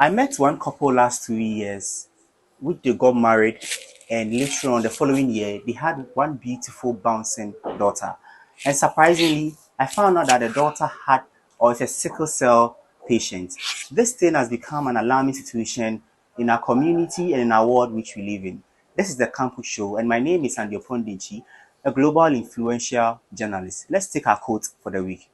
I met one couple last 2 years, which they got married, and later on the following year, they had one beautiful bouncing daughter. And surprisingly, I found out that the daughter had or is a sickle cell patient. This thing has become an alarming situation in our community and in our world which we live in. This is the Campus Show, and my name is Andy Opondichi, a global influential journalist. Let's take our quote for the week.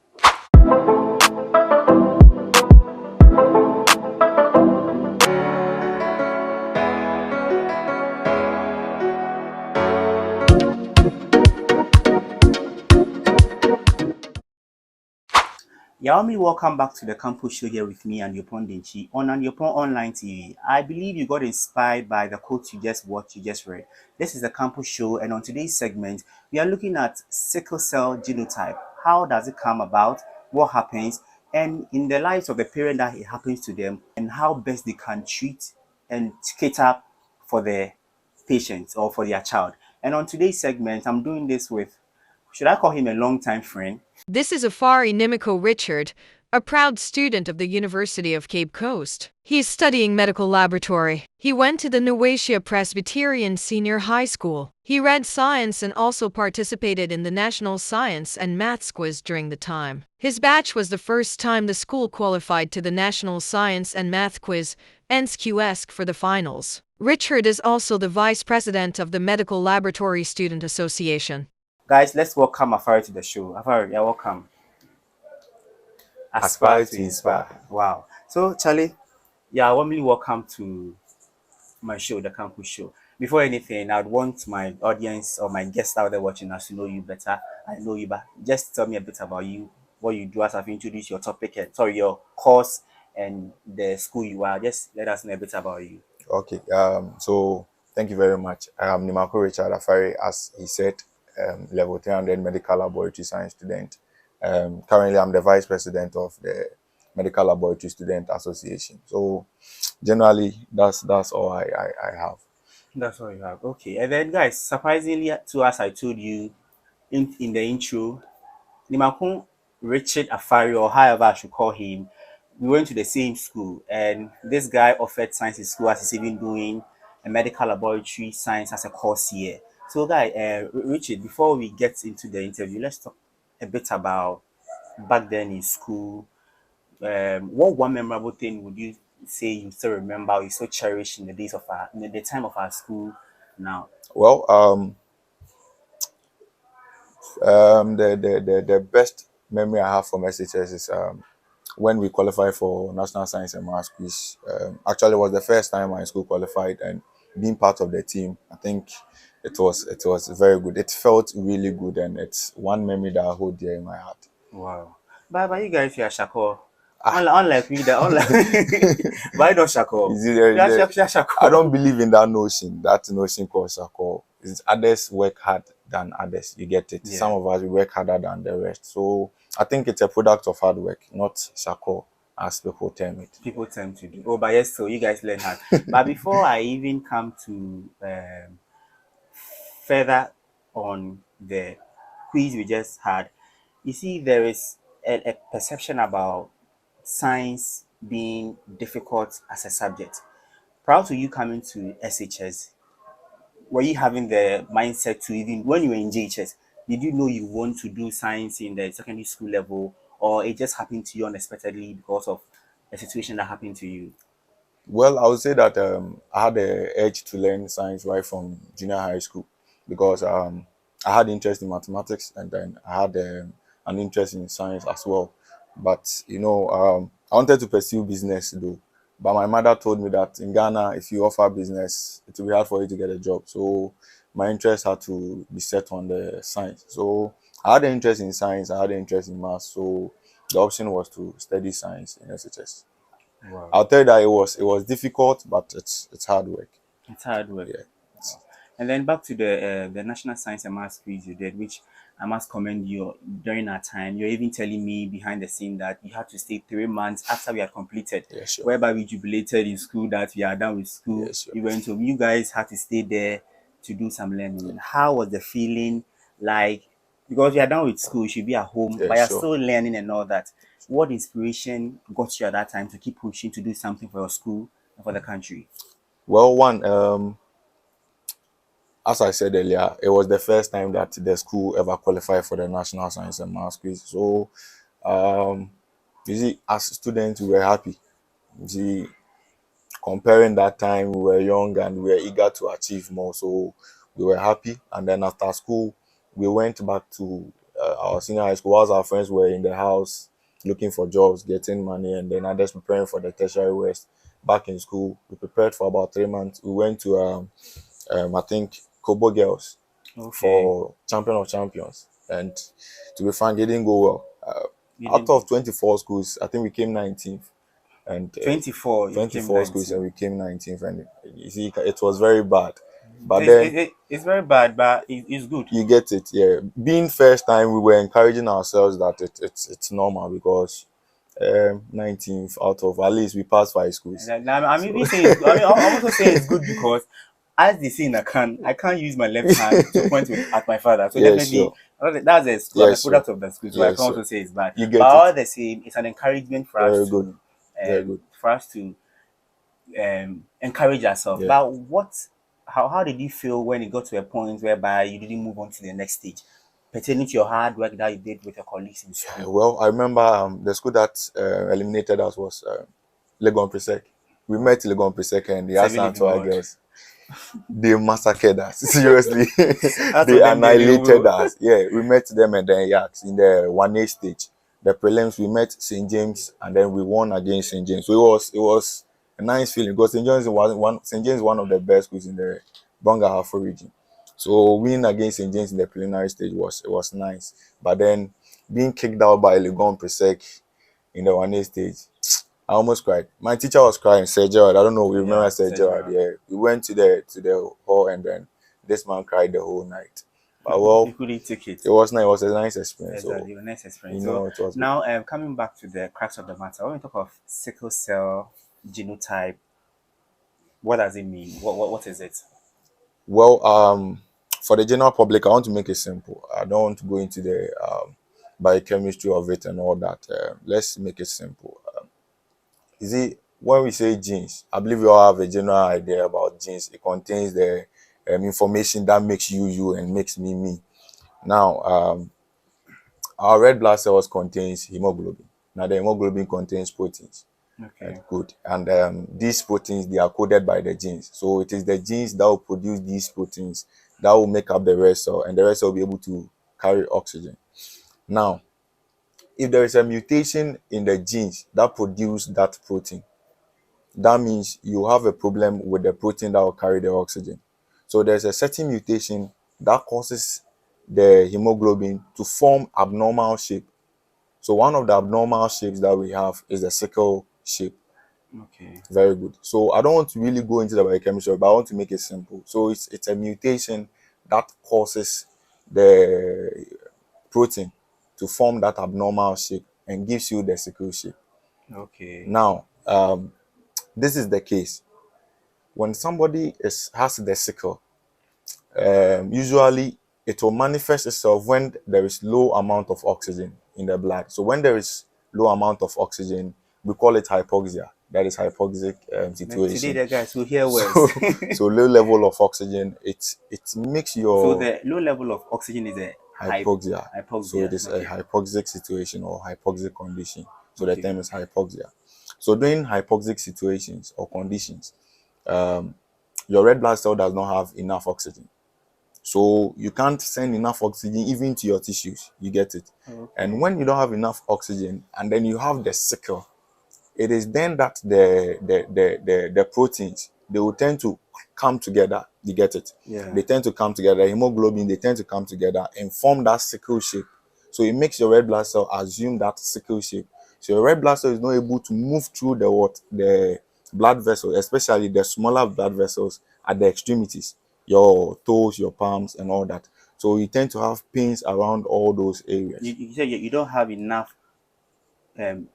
Yaomi, welcome back to the Campus Show here with me and Yopon Denchi on Yopon Online TV. I believe you got inspired by the quotes you just watched, you just read. This is the Campus Show, and on today's segment, we are looking at sickle cell genotype. How does it come about? What happens? And in the lives of the parent that it happens to them, and how best they can treat and cater for their patient or for their child. And on today's segment, I'm doing this with, should I call him a long-time friend? This is Afari Nimiko Richard, a proud student of the University of Cape Coast. He is studying medical laboratory. He went to the Nuwatia Presbyterian Senior High School. He read science and also participated in the National Science and Maths quiz during the time. His batch was the first time the school qualified to the National Science and Math quiz, NSQESC, for the finals. Richard is also the vice president of the Medical Laboratory Student Association. Guys, let's welcome Afari to the show. Afari, you're welcome. Aspire to inspire. Wow. So, Charlie, yeah, warmly welcome to my show, the Campus Show. Before anything, I'd want my audience or my guests out there watching us to know you better. I know you, but just tell me a bit about you, what you do as I've introduced your topic and sorry, your course and the school you are. Just let us know a bit about you. Okay. So thank you very much. I'm Nimako Richard Afari, as he said, level 300 medical laboratory science student. Currently, I'm the vice president of the Medical Laboratory Student Association. So generally, that's all I have. That's all you have. Okay. And then, guys, surprisingly, to us, I told you in the intro, Nimakun Richard Afari, or however I should call him, we went to the same school, and this guy offered science in school as he's even doing a medical laboratory science as a course here. So, guy, Richard, before we get into the interview, let's talk a bit about back then in school. What one memorable thing would you say you still remember, you still cherish in the days of our, in the time of our school now? Well, the best memory I have from SHS is when we qualified for National Science and Maths quiz. Actually, it was the first time my school qualified, and being part of the team, I think it was very good. It felt really good, and it's one memory that I hold dear in my heart. Wow. But you guys, you are Shako. Unlike me, why don't Shako? You see, I don't believe in that notion. That notion called Shako. It's others work hard than others. You get it. Yeah. Some of us we work harder than the rest. So I think it's a product of hard work, not Shako, as people term it. People tend to do. Oh, but yes, so you guys learn hard. But before I even come to further on the quiz we just had, you see, there is a perception about science being difficult as a subject. Prior to you coming to SHS, were you having the mindset to even when you were in JHS, did you know you want to do science in the secondary school level, or it just happened to you unexpectedly because of a situation that happened to you? Well, I would say that I had the urge to learn science right from junior high school because I had interest in mathematics, and then I had an interest in science as well. But I wanted to pursue business though. But my mother told me that in Ghana, if you offer business, it will be hard for you to get a job. So my interest had to be set on the science. So I had an interest in science, I had an interest in maths. So the option was to study science in SHS. Wow. I'll tell you that it was difficult, but it's hard work. It's hard work. Yeah. And then back to the National Science and Maths quiz you did, which I must commend you during our time. You're even telling me behind the scene that you had to stay 3 months after we had completed, Yeah, sure. whereby we jubilated in school that we are done with school. Yeah, sure. You went home. You guys had to stay there to do some learning. How was the feeling like? Because you are done with school, you should be at home, Yeah, but you're sure. still learning and all that. what inspiration got you at that time to keep pushing to do something for your school and for the country? Well, one, as I said earlier, it was the first time that the school ever qualified for the National Science and Maths quiz. So, um, you see, as students, we were happy. You see, comparing that time, we were young and we were eager to achieve more. So, we were happy. And then after school, we went back to our senior high school. Whilst our friends were in the house looking for jobs, getting money, and then others preparing for the tertiary west. Back in school, we prepared for about 3 months. We went to I think Kobo Girls Okay. for Champion of Champions. And to be frank, it didn't go well. You Out didn't of 24 schools, I think we came 19th. And 24, you came 24 schools, and 19. we came 19th. And you see, it was very bad. But It's, then it's very bad, but it's good. you get it, yeah. Being first time, we were encouraging ourselves that it's normal because 19th out of at least we passed 5 schools. And I'm So even saying it's good. I mean, I'm also saying it's good because, as they say in I can't use my left hand to point at my father. So yeah, definitely, sure. that's a school. I'm Yeah, a sure. product of the school, so I Yeah, can also sure. say it's bad. You But get it. all the same, it's an encouragement Very good. Very good. for us to encourage ourselves. Yeah. But how did you feel when it got to a point whereby you didn't move on to the next stage, pertaining to your hard work that you did with your colleagues in school? Well, I remember the school that eliminated us was Legon Presec. We met Legon Presec and the Seven Living Asantua God. girls. They massacred us. Seriously, That's they what them they annihilated will. us. Yeah, we met them and then Yaks in the 1A stage. The prelims we met St. James and then we won against St. James. So it was a nice feeling because St. James is one of the best schools in the Bonga Hafo region. So winning against St. James in the preliminary stage was nice. But then being kicked out by Legon Presec in the 1A stage, I almost cried. My teacher was crying, Sir Gerard. I don't know, we remember Yeah, Sir said Gerard. Yeah. We went to the hall and then this man cried the whole night. But you well, couldn't take it. it was nice, it was a nice experience. So Exactly, a nice experience. So it was good. now, coming back to the crux of the matter, when we talk of sickle cell genotype, what does it mean? What is it? Well, for the general public, I want to make it simple. I don't want to go into the biochemistry of it and all that. Let's make it simple. You see, when we say genes, I believe you all have a general idea about genes. It contains the information that makes you you and makes me me. Now, our red blood cells contains hemoglobin. Now, the hemoglobin contains proteins. Okay. Good. And these proteins, they are coded by the genes. So it is the genes that will produce these proteins that will make up the red cell, and the red cell will be able to carry oxygen. Now, if there is a mutation in the genes that produce that protein, that means you have a problem with the protein that will carry the oxygen. So there's a certain mutation that causes the hemoglobin to form abnormal shape. So one of the abnormal shapes that we have is the sickle shape. Okay. Very good. So I don't want to really go into the biochemistry, but I want to make it simple. So it's a mutation that causes the protein to form that abnormal shape and gives you the sickle shape. Okay. Now, this is the case when somebody has the sickle. Usually, it will manifest itself when there is low amount of oxygen in the blood. So when there is low amount of oxygen, we call it hypoxia. That is hypoxic Then today, situation. the guys will hear words. So, so low level of oxygen, it makes So your the low level of oxygen is a hypoxia. So it hypoxia. is a Okay. hypoxic situation or hypoxic condition. So the Okay. term is hypoxia. So during hypoxic situations or conditions, your red blood cell does not have enough oxygen. So you can't send enough oxygen even to your tissues. You get it? And Okay. when you don't have enough oxygen and then you have the sickle, it is then that the proteins, they will tend to come together. You get it? Yeah. They tend to come together. Hemoglobin, they tend to come together and form that sickle shape. So it makes your red blood cell assume that sickle shape. So your red blood cell is not able to move through the blood vessels, especially the smaller blood vessels at the extremities, your toes, your palms, and all that. So you tend to have pains around all those areas. You said you don't have enough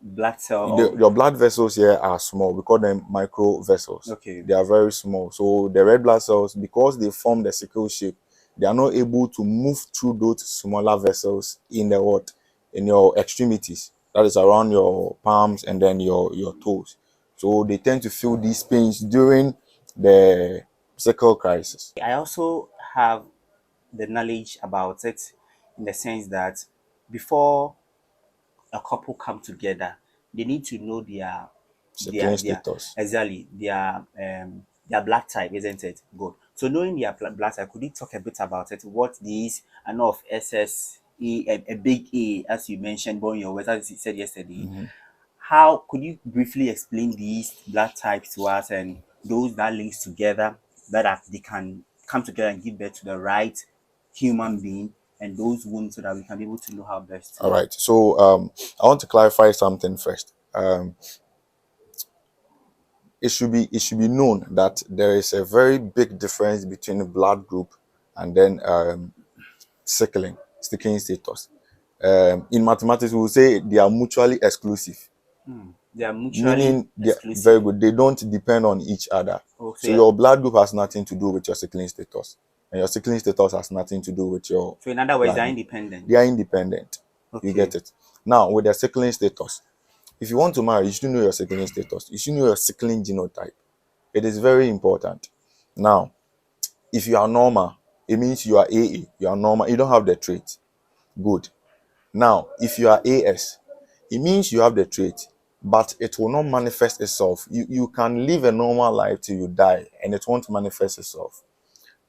blood cell or Your blood vessels here are small. We call them micro vessels. okay. They are very small. So the red blood cells, because they form the sickle shape, they are not able to move through those smaller vessels in the what? In your extremities. that is around your palms and then your toes. So they tend to feel these pains during the sickle crisis. I also have the knowledge about it in the sense that before a couple come together, they need to know Sickling their status. exactly their blood type, isn't it? Good. So knowing their blood type, could you talk a bit about it? What these I know of SSE, a big A, as you mentioned, born your words, as you said yesterday. How could you briefly explain these blood types to us and those that links together that they can come together and give birth to the right human being and those wounds so that we can be able to know how best All to. right. So I want to clarify something first. It should be known that there is a very big difference between blood group and then sickling status. In mathematics, we will say they are mutually exclusive, They are mutually meaning they're very exclusive. good. They don't depend on each other. Oh, so, So your blood group has nothing to do with your sickling status, and your sickling status has nothing to do with your so in other words, they blood are group. independent. They are independent. You Okay. get it? Now, with the sickling status, if you want to marry, you should know your sickling status. You should know your sickling genotype. It is very important. Now, if you are normal, it means you are AA. You are normal. You don't have the trait. Good. Now, if you are AS, it means you have the trait, but it will not manifest itself. You can live a normal life till you die, and it won't manifest itself.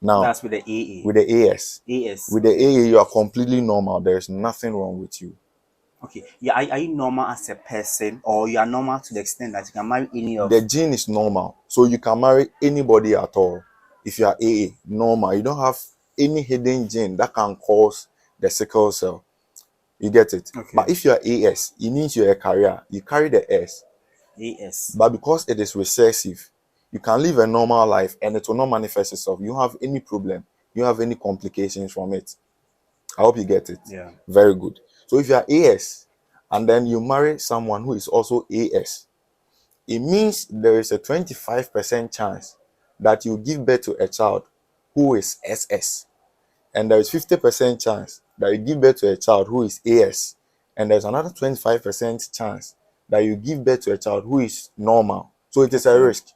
Now, That's with the AA. with the AS, AS. with the Okay. AA, you are completely normal. There is nothing wrong with you. Okay. Yeah, are you normal as a person or you are normal to the extent that you can marry any of The gene is normal, so you can marry anybody at all. If you are AA, normal, you don't have any hidden gene that can cause the sickle cell. You get it? But okay. if you are AS, it means you're a carrier. You carry the S, AS. but because it is recessive, you can live a normal life and it will not manifest itself. You don't have any problem. You don't have any complications from it. I hope you get it. Yeah. Very good. So if you are AS and then you marry someone who is also AS, it means there is a 25% chance that you give birth to a child who is SS, and there is 50% chance that you give birth to a child who is AS, and there's another 25% chance that you give birth to a child who is normal. So it is a Okay. risk,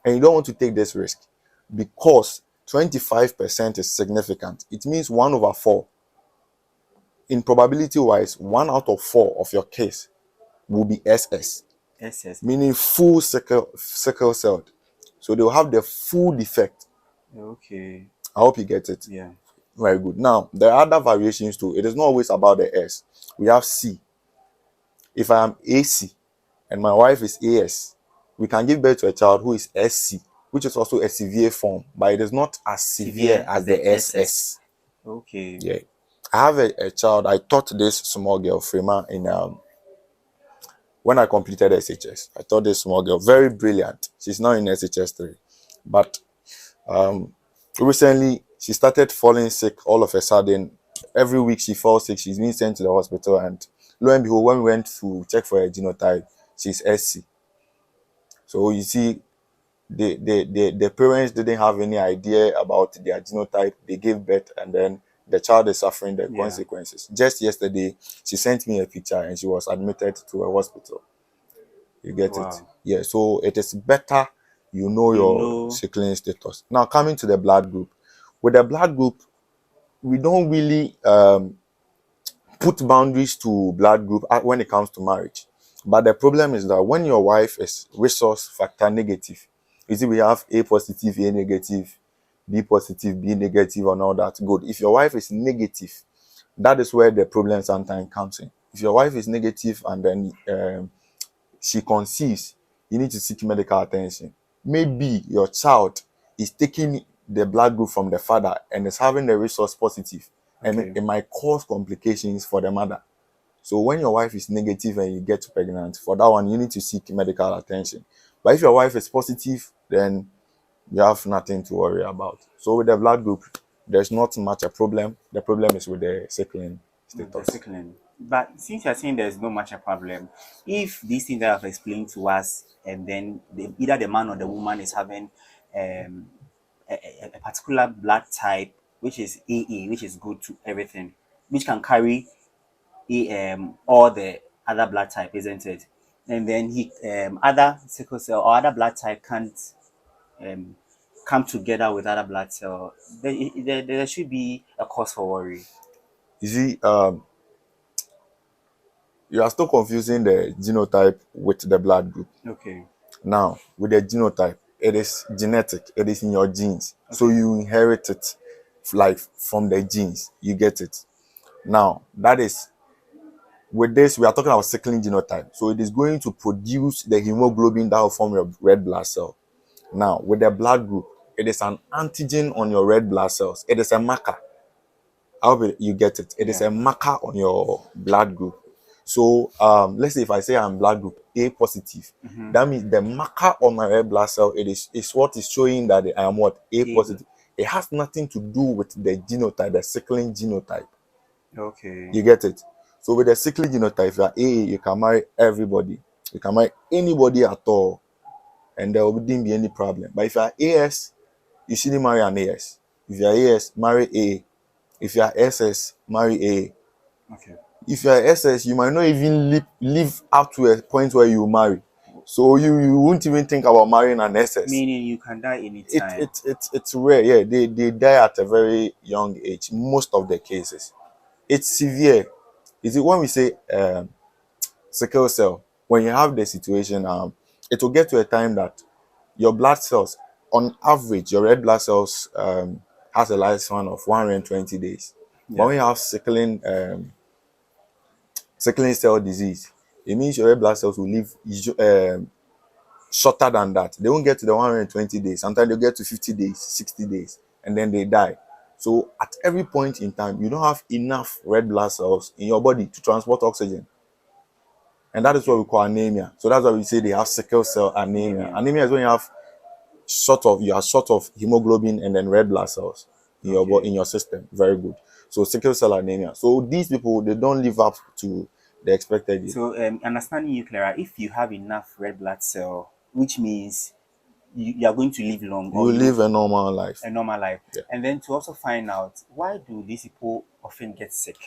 and you don't want to take this risk because 25% is significant. It means 1 over 4. In probability wise, 1 out of 4 of your case will be SS, SS. meaning full sickle cell. So they'll have the full defect. Okay. I hope you get it. Yeah. Very good. Now, there are other variations too. It is not always about the S. We have C. If I am AC and my wife is AS, we can give birth to a child who is SC, which is also a severe form, but it is not as severe Severe as as the the SS. SS. Okay. Yeah. I have a child. I taught this small girl, Frema, in when I completed SHS. I taught this small girl, very brilliant. She's now in SHS 3. But recently, she started falling sick all of a sudden. Every week she falls sick. She's been sent to the hospital. And lo and behold, when we went to check for her genotype, she's SC. So you see, the parents didn't have any idea about their genotype. They gave birth and then the child is suffering the Yeah. consequences. Just yesterday, she sent me a picture and she was admitted to a hospital. You get it? Wow. Yeah. So it is better you know You your know. sickling status. Now coming to the blood group. With the blood group, we don't really put boundaries to blood group when it comes to marriage. But the problem is that when your wife is resource factor negative, you see we have A positive, A negative, B positive, B negative, and all that. Good. If your wife is negative, that is where the problem sometimes comes in. If your wife is negative and then she conceives, you need to seek medical attention. Maybe your child is taking the blood group from the father and is having the resource positive, and Okay. it might cause complications for the mother. So when your wife is negative and you get pregnant, for that one, you need to seek medical attention. But if your wife is positive, then you have nothing to worry about. So with the blood group, there's not much a problem. The problem is with the sickling With the status. sickling. But since you're saying there's no much a problem, if these things that I've explained to us, and then either the man or the woman is having um, a particular blood type, which is AA, which is good to everything, which can carry all the other blood type, isn't it? And then he other sickle cell or other blood type can't um, come together with other blood cell. There should be a cause for worry. You see, you are still confusing the genotype with the blood group. Okay. Now, with the genotype, it is genetic, it is in your genes. So Okay. you inherit it like from the genes. You get it. Now, that is with this, we are talking about sickling genotype. So it is going to produce the hemoglobin that will form your red blood cell. Now, with the blood group, it is an antigen on your red blood cells. It is a marker. I hope you get it. It is Yeah. a marker on your blood group. So let's say if I say I'm blood group A positive, that means the marker on my red blood cell is what is showing that I am what A positive. It has nothing to do with the genotype, the sickling genotype. Okay. You get it? So with the sickling genotype, if you are A, you can marry everybody. You can marry anybody at all, and there wouldn't be any problem. But if you are AS, you shouldn't marry an AS. If you are AS, marry A. If you are SS, marry A. Okay. If you are SS, you might not even live up to a point where you marry. So you won't even think about marrying an SS. Meaning you can die anytime. It's rare. Yeah, they die at a very young age. Most of the cases, it's severe. Is it when we say sickle cell? When you have the situation, it will get to a time that your blood cells, on average, your red blood cells has a lifespan of 120 days. But Yeah. when you have sickling cell disease, it means your red blood cells will live shorter than that. They won't get to the 120 days. Sometimes they get to 50 days, 60 days, and then they die. So at every point in time, you don't have enough red blood cells in your body to transport oxygen. And that is what we call anemia. So that's why we say they have sickle cell anemia. Anemia is when you are short of hemoglobin and then red blood cells in your body, in your system. Very good. So sickle cell anemia. So these people, they don't live up to the expected age. So understanding you, Clara, if you have enough red blood cell, which means you are going to live long You or will live a normal life. a normal life. Yeah. And then to also find out, why do these people often get sick?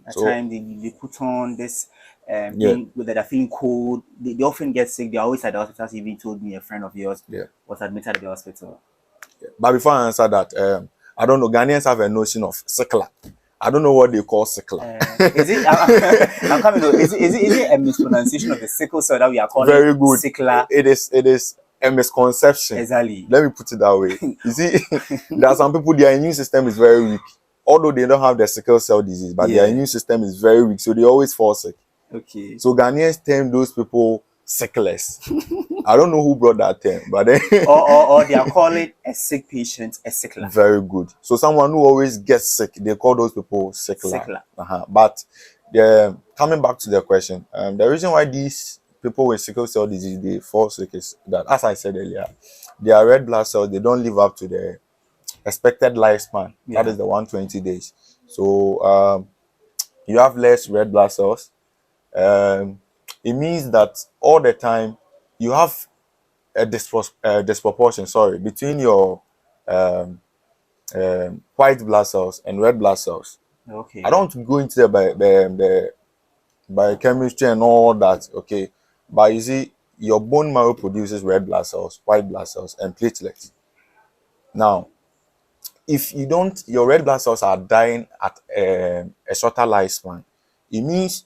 At So times they put on this yeah, thing whether they're feeling cold. They often get sick. They're always at the hospital. As you even told me a friend of yours yeah. was admitted at the hospital. But before I answer that, I don't know. Ghanaians have a notion of sickler. I don't know what they call sickler. Is it? I'm coming to. Is it a mispronunciation of the sickle cell that we are calling Very good. sickler? It is a misconception. Exactly. Let me put it that way. You see, there are some people, their immune system is very weak. Although they don't have the sickle cell disease, but their immune system is very weak, so they always fall sick. Okay. So Ghanaians term those people sickless. I don't know who brought that term, but then or they are calling a sick patient a sickler. very good. So someone who always gets sick, they call those people sickler. Sickler. But coming back to the question, the reason why these people with sickle cell disease they fall sick is that, as I said earlier, their red blood cells they don't live up to the expected lifespan. Yeah. That is the 120 days. So you have less red blood cells. It means that all the time you have a disproportion, between your white blood cells and red blood cells. Okay. I don't want to go into the biochemistry and all that, okay? But you see, your bone marrow produces red blood cells, white blood cells, and platelets. Now, if you don't, your red blood cells are dying at a shorter lifespan. It means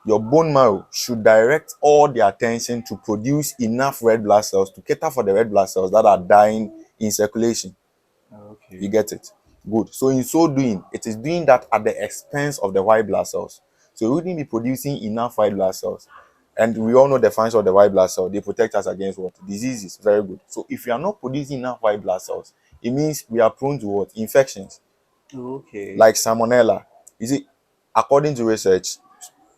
your bone marrow should direct all the attention to produce enough red blood cells to cater for the red blood cells that are dying in circulation. Okay. You get it? Good. So in so doing, it is doing that at the expense of the white blood cells. So you wouldn't be producing enough white blood cells. And we all know the function of the white blood cell. They protect us against what? Diseases. Very good. So if you are not producing enough white blood cells, it means we are prone to what? Infections. Okay. Like salmonella. You see, according to research,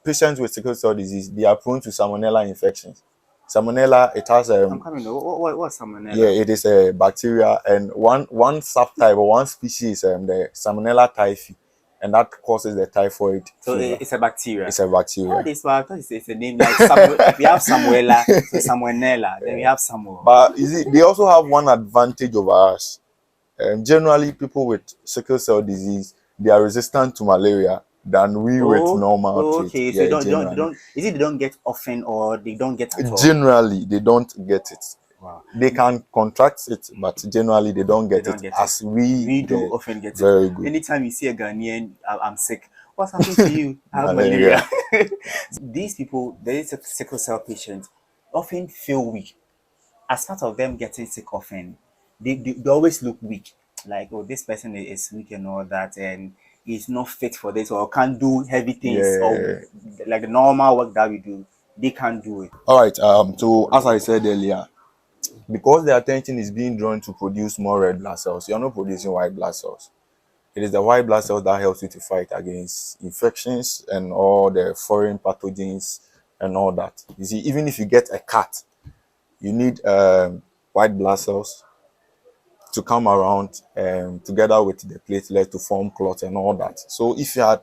patients with sickle cell disease, they are prone to salmonella infections. Salmonella, it has I'm coming. What's salmonella? yeah, it is a bacteria, and one subtype or one species, the Salmonella typhi, and that causes the typhoid So fever. it's a bacteria. It's a bacteria. Oh, this one, it's a name like we have Samuela, so Salmonella, then we have Samuel. But you see, they also have one advantage over us. Generally, people with sickle cell disease, they are resistant to malaria. than we with Oh, normal oh, trait. okay. So Yeah, they genuinely. don't. Is it they don't get often or they don't get at all? Generally, they don't get it. Wow, They can contract it, but generally they don't they get don't it get it. as we We do get. often get it. Very good. Anytime you see a Ghanaian, I'm sick. What's happened to you? I have Malaria. malaria. These people, these sickle cell patients, often feel weak. As part of them getting sick often, they always look weak. Like, oh, this person is weak and all that, and is not fit for this, or can't do heavy things, or Yeah. like the normal work that we do, they can't do it. All right. So as I said earlier, because the attention is being drawn to produce more red blood cells, you're not producing white blood cells. It is the white blood cells that helps you to fight against infections and all the foreign pathogens and all that. You see, even if you get a cut, you need white blood cells to come around together with the platelet to form clot and all that. So if you are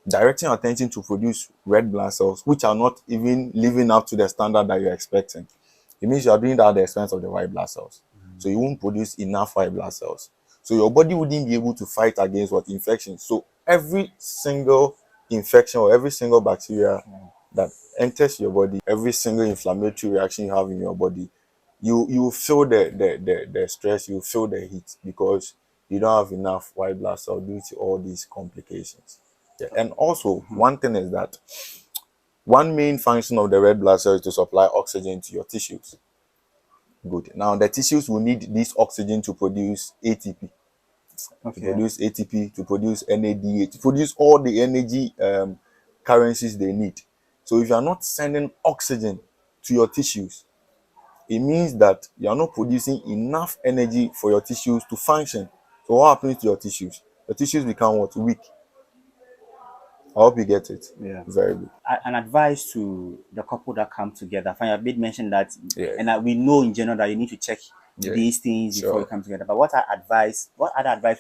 directing attention to produce red blood cells, which are not even living up to the standard that you're expecting, it means you are doing that at the expense of the white blood cells. So you won't produce enough white blood cells. So your body wouldn't be able to fight against what infection. So every single infection or every single bacteria that enters your body, every single inflammatory reaction you have in your body, you feel the stress, you feel the heat because you don't have enough white blood cell due to all these complications. Yeah. And also one thing is that one main function of the red blood cell is to supply oxygen to your tissues. Good. Now the tissues will need this oxygen to produce ATP, Okay. to produce NADH, to produce all the energy currencies they need. So if you are not sending oxygen to your tissues, it means that you are not producing enough energy for your tissues to function. So what happens to your tissues? Your tissues become what? Weak. I hope you get it. Yeah. Very good. An advice to the couple that come together. Fine, I did mention that, Yeah. and that we know in general that you need to check Yeah. these things before you Sure. come together. But what other advice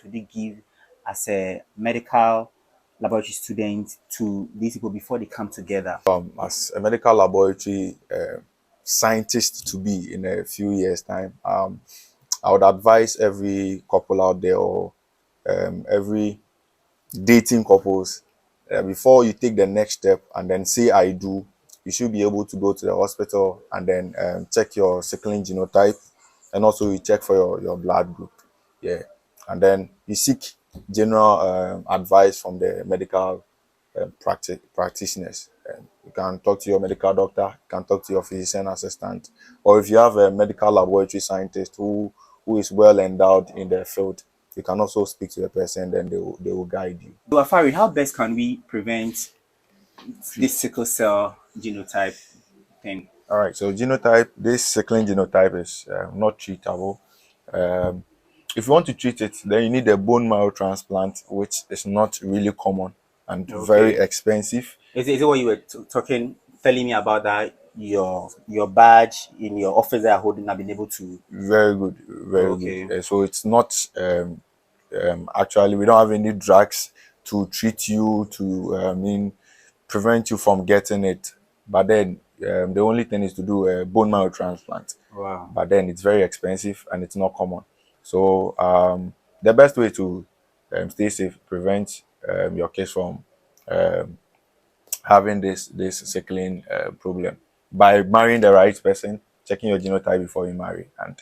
would you give as a medical laboratory student to these people before they come together? As a medical laboratory scientist to be in a few years' time, I would advise every couple out there or every dating couples, before you take the next step and then say I do, you should be able to go to the hospital and then check your sickling genotype, and also you check for your blood group. Yeah. And then you seek general advice from the medical practitioners. You can talk to your medical doctor, you can talk to your physician assistant, or if you have a medical laboratory scientist who is well endowed in their field, you can also speak to the person, then they will guide you. So, Afari, how best can we prevent this sickle cell genotype thing? All right, so genotype, this sickling genotype is not treatable. Um, if you want to treat it, then you need a bone marrow transplant, which is not really common and very Okay. expensive. Is it what you were telling me about that your badge in your office that you're holding have been able to? Very good, very good. Okay. So it's not actually, we don't have any drugs to treat you to prevent you from getting it. But then the only thing is to do a bone marrow transplant. Wow. But then it's very expensive and it's not common. So the best way to stay safe, prevent your case from having this sickling problem by marrying the right person, checking your genotype before you marry, and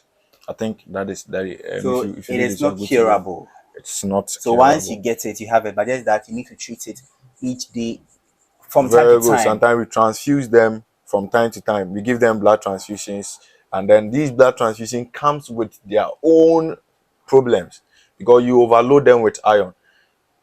I think that is that. So If you it do is this, you're not good to go. curable. It's not So once you curable. get it, you have it, but just that you need to treat it each day from time to Very good. time. Sometimes we transfuse them from time to time. We give them blood transfusions, and then these blood transfusion comes with their own problems because you overload them with iron.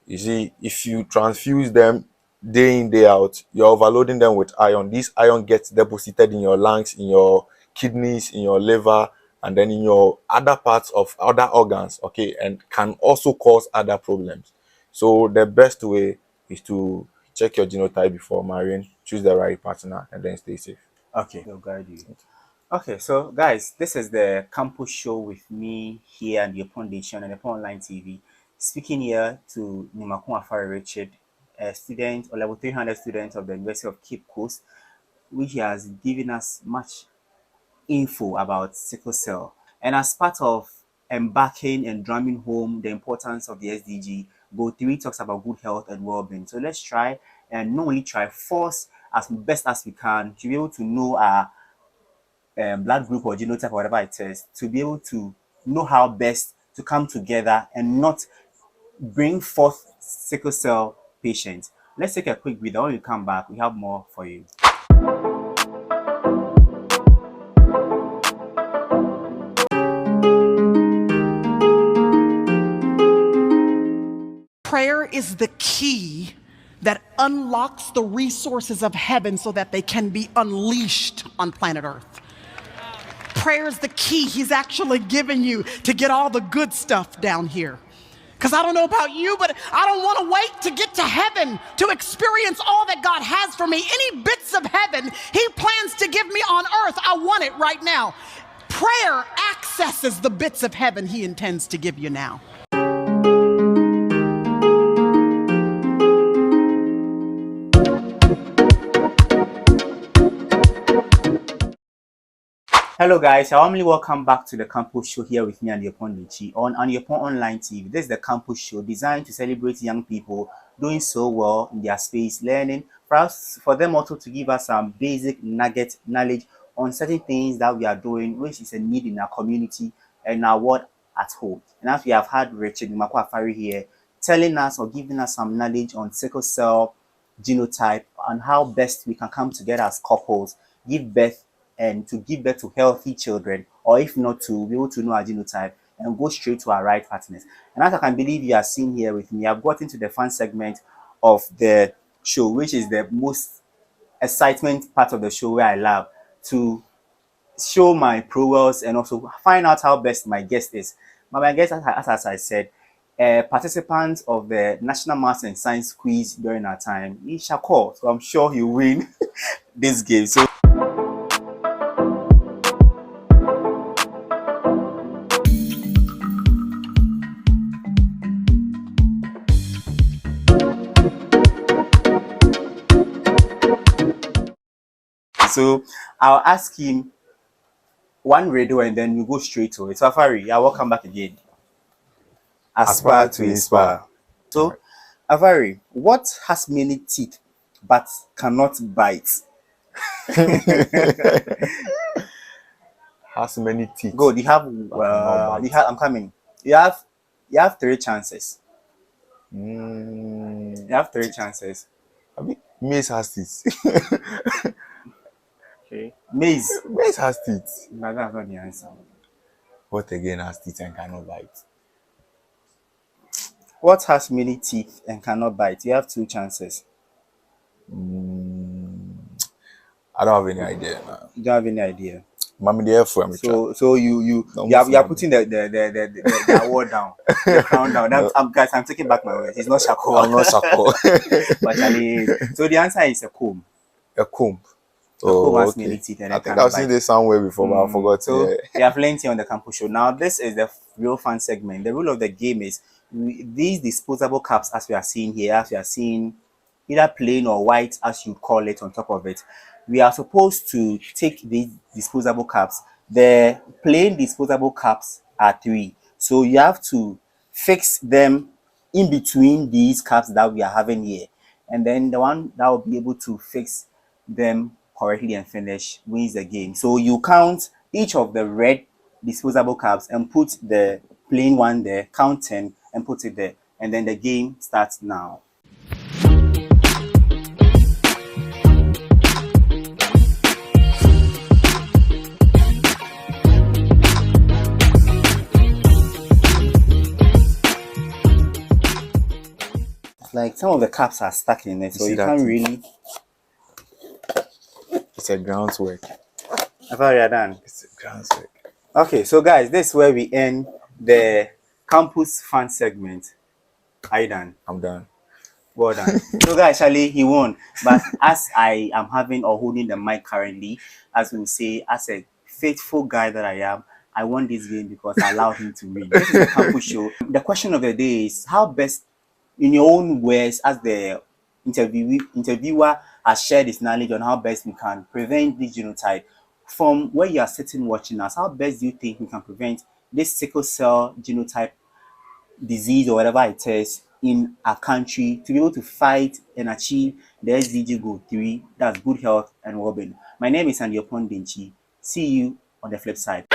You see, if you transfuse them day in, day out, you're overloading them with iron. This iron gets deposited in your lungs, in your kidneys, in your liver, and then in your other parts of other organs, okay, and can also cause other problems. So the best way is to check your genotype before marrying, choose the right partner, and then stay safe. Okay, they'll guide you. Okay, so guys, this is the campus show with me here and the Foundation and the Online TV. Speaking here to Nimakun Afari Richard, a student or level 300 student of the University of Cape Coast, which has given us much info about sickle cell. And as part of embarking and drumming home the importance of the SDG. Goal 3 talks about good health and well-being. So let's try and not only try, force as best as we can to be able to know our blood group or genotype or whatever it is, to be able to know how best to come together and not bring forth sickle cell patients. Let's take a quick breather. When we come back, we have more for you. Prayer is the key that unlocks the resources of heaven so that they can be unleashed on planet Earth. Prayer is the key He's actually given you to get all the good stuff down here. Because I don't know about you, but I don't want to wait to get to heaven to experience all that God has for me. Any bits of heaven He plans to give me on earth, I want it right now. Prayer accesses the bits of heaven He intends to give you now. Hello guys, I warmly welcome back to the Campus Show here with me and Yopon Lichi on Yopon Online TV. This is the Campus Show designed to celebrate young people doing so well in their space, learning, for them also to give us some basic nugget knowledge on certain things that we are doing, which is a need in our community and our world at home. And as we have had Richard Makwafari here telling us or giving us some knowledge on sickle cell genotype and how best we can come together as couples, give birth to healthy children, or if not, to be able to know our genotype and go straight to our right partners. And as I can believe you are seeing here with me, I've got into the fun segment of the show, which is the most excitement part of the show, where I love to show my prowess and also find out how best my guest is. But my guest, as I said, participant of the National Maths and Science Quiz during our time, is Shakur. So I'm sure he'll win this game. So I'll ask him one riddle and then we go straight to it. So Afari, welcome back again. Aspire to inspire. So Afari, what has many teeth but cannot bite? Has many teeth. Good. You have. I'm coming. You have 3 chances. You have 3 chances. I mean, maize has teeth. Okay. Maize has teeth. No, that's not the answer. What again has teeth and cannot bite? What has many teeth and cannot bite? You have 2 chances. I don't have any idea now. You don't have any idea. Mommy, there for me. So you are putting the award down, the crown down. Guys, I'm taking back my words. It's not Shakur. I'm not Shakur. But actually, so the answer is a comb. A comb. Oh, okay. Teeth and I think I've seen this somewhere before, but I forgot. So we have plenty on the Campus Show. Now, this is the real fun segment. The rule of the game is these disposable cups, as we are seeing here, as we are seeing either plain or white, as you call it, on top of it. We are supposed to take these disposable cups. The plain disposable cups are 3. So you have to fix them in between these cups that we are having here. And then the one that will be able to fix them correctly and finish wins the game. So you count each of the red disposable cups and put the plain one there, count 10 and put it there, and then the game starts now. Like some of the cups are stuck in it, so you can't really. It's a groundwork. I've already done. It's a groundwork. Okay, so guys, this is where we end the campus fun segment. Are you done? I'm done. Well done. So guys, actually he won. But as I am having or holding the mic currently, as we say, as a faithful guy that I am, I won this game because I allowed him to win. This is the campus show. The question of the day is how best, in your own words, as the interviewer has shared his knowledge on how best we can prevent this genotype. From where you are sitting watching us, how best do you think we can prevent this sickle cell genotype disease or whatever it is in our country to be able to fight and achieve the SDG goal 3, that's good health and well-being. My name is Andy Opondinchi. See you on the flip side.